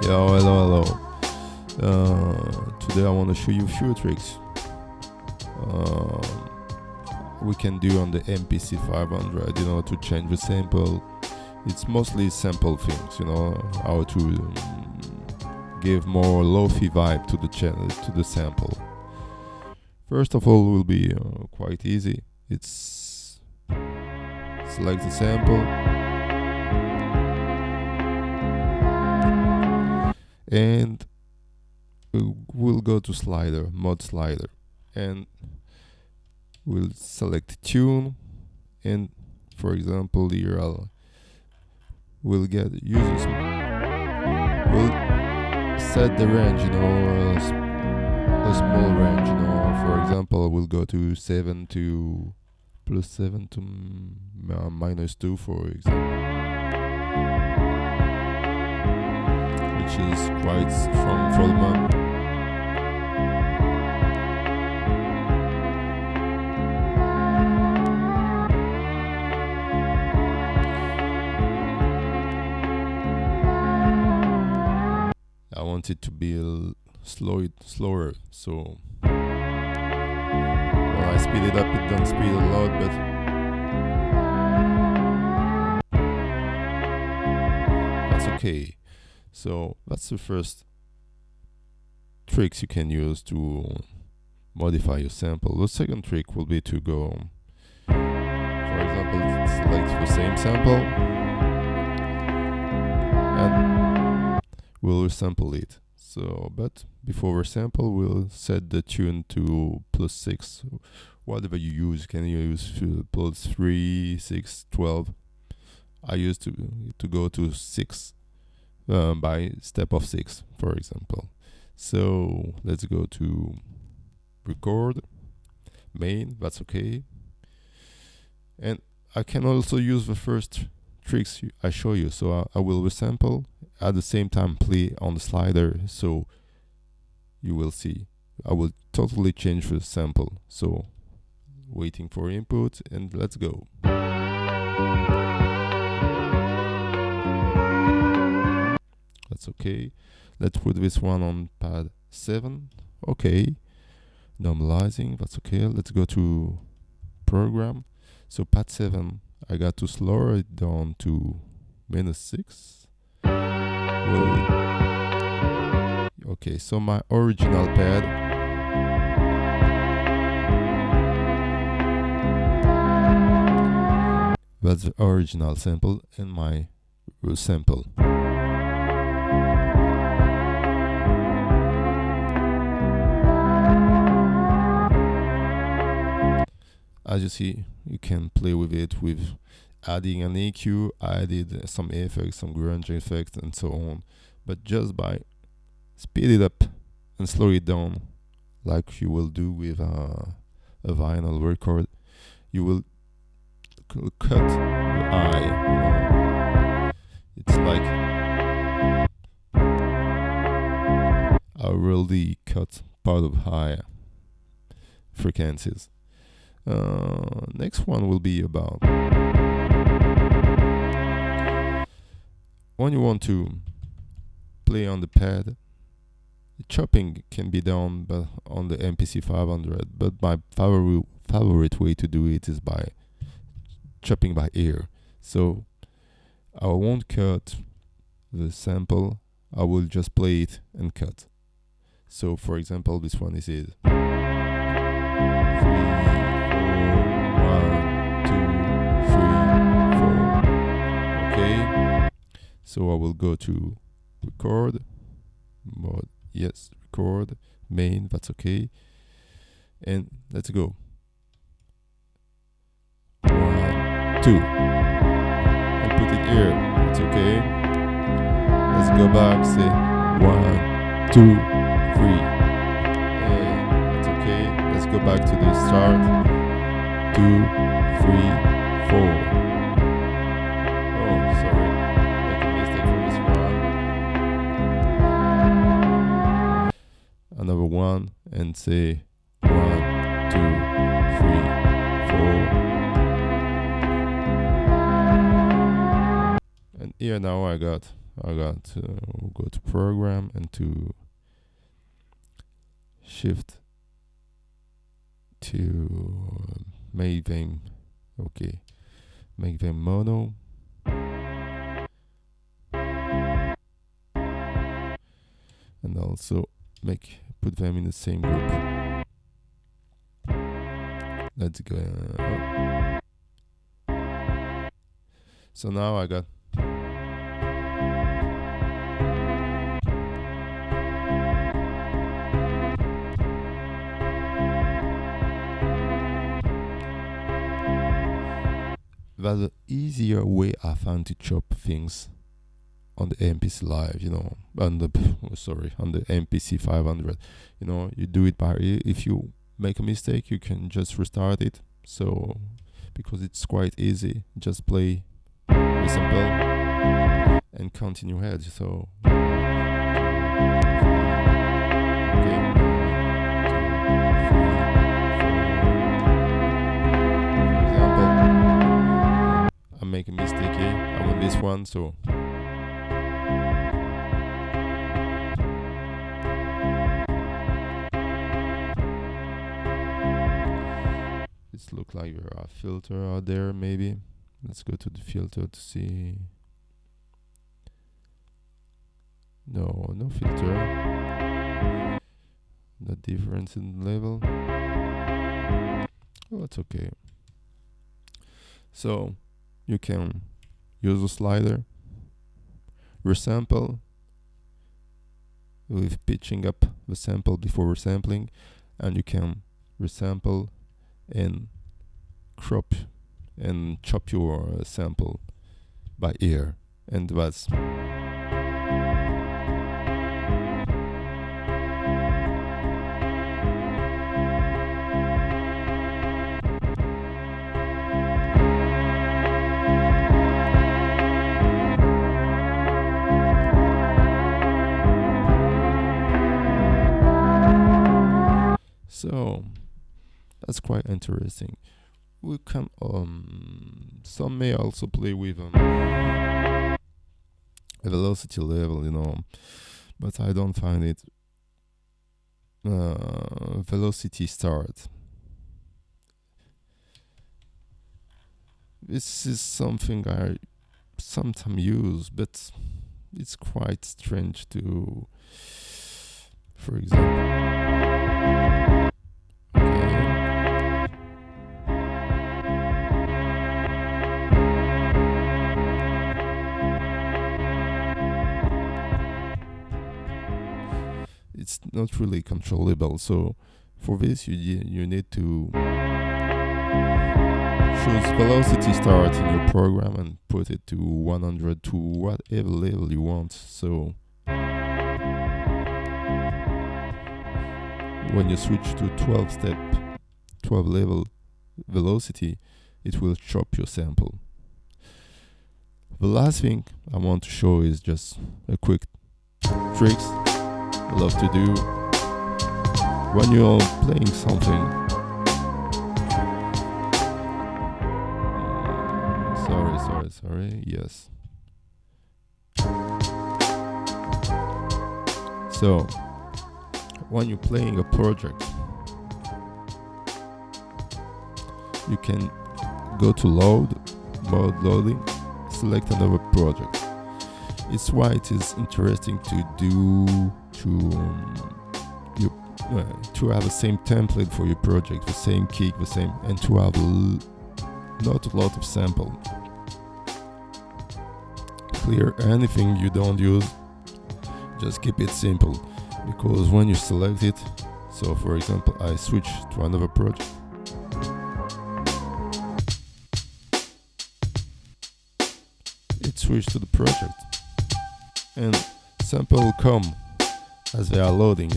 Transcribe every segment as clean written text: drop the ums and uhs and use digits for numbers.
Yo, hello, hello. Today I want to show you a few tricks we can do on the MPC 500, to change the sample. It's mostly sample things, how to give more lo-fi vibe to the channel, to the sample. First of all, will be quite easy. It's select the sample and we'll go to slider, mod slider, and we'll select tune, and for example here we'll get users, we'll set the range, a small range, for example we'll go to 7 to plus 7 to minus 2, for example, which is quite strong for the moment. I want it to be slower, so when I speed it up, it don't speed a lot, but that's okay. So that's the first tricks you can use to modify your sample. The second trick will be to go, for example, select the same sample and we'll resample it. So, but before resample, we'll set the tune to +6. Whatever you use, can you use +3, 6, 12? I used to go to 6 by step of 6, for example. So let's go to record, main, that's okay. And I can also use the first tricks I show you. So I will resample, at the same time play on the slider, so you will see I will totally change the sample. So waiting for input, and let's go. That's okay. Let's put this one on pad 7. Okay, normalizing, that's okay. Let's go to program. So pad 7, I got to slow it down to -6. Okay, so my original pad, that's the original sample, and my sample. As you see, you can play with it with adding an EQ, added some effects, some grunge effects, and so on. But just by speed it up and slow it down, like you will do with a vinyl record, you will cut the eye. It's like a really cut part of high frequencies. Next one will be about when you want to play on the pad, chopping can be done but on the MPC 500, but my favorite way to do it is by chopping by ear. So I won't cut the sample, I will just play it and cut. So for example, this one is it. 3, 4, 1, 2, 3, 4. Okay. So I will go to record, mode, yes, record, main, that's okay. And let's go. 1, 2. And put it here, it's okay. Let's go back, say 1, 2, 3. And that's okay. Let's go back to the start. 2, 3, 4. Oh, sorry. Make a mistake for this one. Another one, and say 1, 2, 3, 4. And here now I got I got to go to program and to shift to make them mono, and also put them in the same group. Let's go. So now I got that's the easier way I found to chop things on the MPC Live, on the MPC 500. You do it by ear. If you make a mistake, you can just restart it. So because it's quite easy, just play resemble and continue ahead. So make a mistake here. I'm on this one, so it looks like there are a filter out there. Maybe let's go to the filter to see. No filter. The difference in level. Oh, that's okay. So you can use a slider, resample with pitching up the sample before resampling, and you can resample and crop and chop your sample by ear, and that's so that's quite interesting. We can some may also play with a velocity level, but I don't find it velocity start. This is something I sometimes use, but it's quite strange to, for example. It's not really controllable, so for this you need to choose velocity start in your program and put it to 100 to whatever level you want. So when you switch to 12 level velocity, it will chop your sample. The last thing I want to show is just a quick tricks I love to do when you're playing something. Sorry. Yes. So when you're playing a project, you can go to mode loading, select another project. It's why it is interesting to have the same template for your project, the same kick, and to have not a lot of sample. Clear anything you don't use, just keep it simple, because when you select it, so for example I switch to another project, it switched to the project and sample will come as they are loading,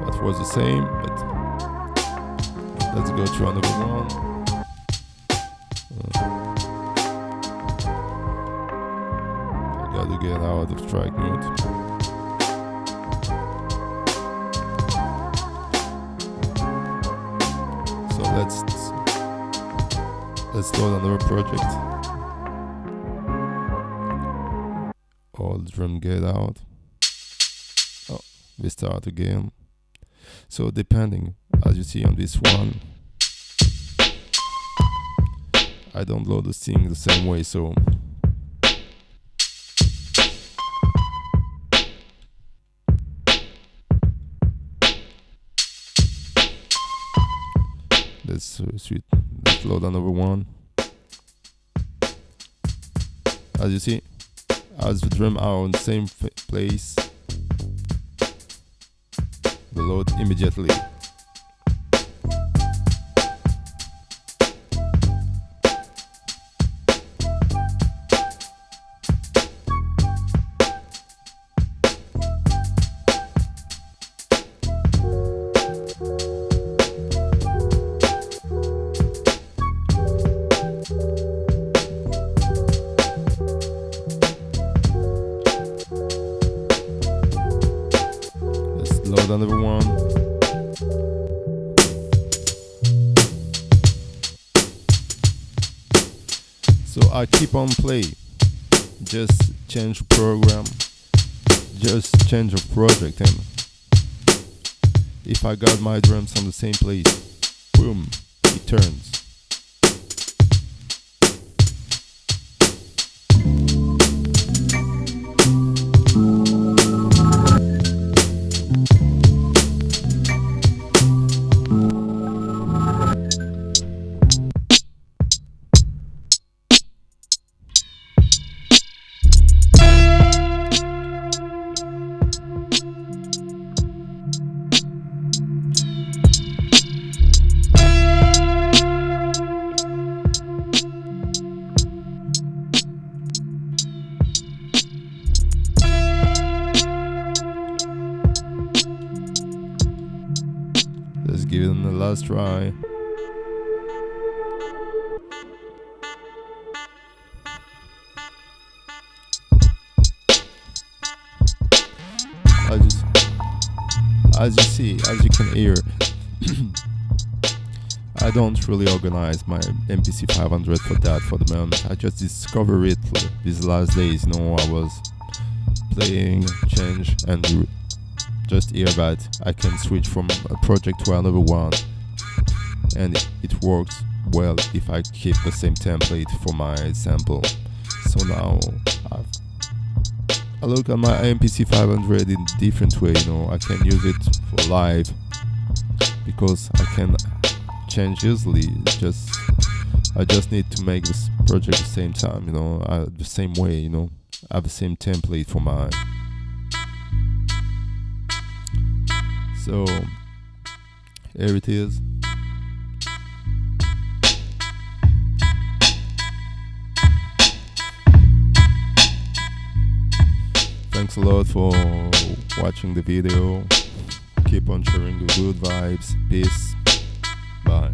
That was the same, but let's go to another one. I gotta get out of track mode. let's load another project. All drum get out. Oh, we start again. So depending, as you see on this one, I don't load the thing the same way, so let's load another one. As you see, as the drum are in the same place, we load immediately. Load another one. So I keep on play. Just change the program. Just change the project, and if I got my drums on the same place, boom, it turns. Let's give it a last try. As you can hear, I don't really organize my MPC 500 for that for the moment. I just discovered it these last days. I was playing, change, and just hear that I can switch from a project to another one, and it works well if I keep the same template for my sample. So now I look at my MPC 500 in a different way. I can use it for live because I can change easily. I just need to make this project the same time, the same way, I have the same template for mine. So here it is. Thanks a lot for watching the video. Keep on sharing the good vibes. Peace. Bye.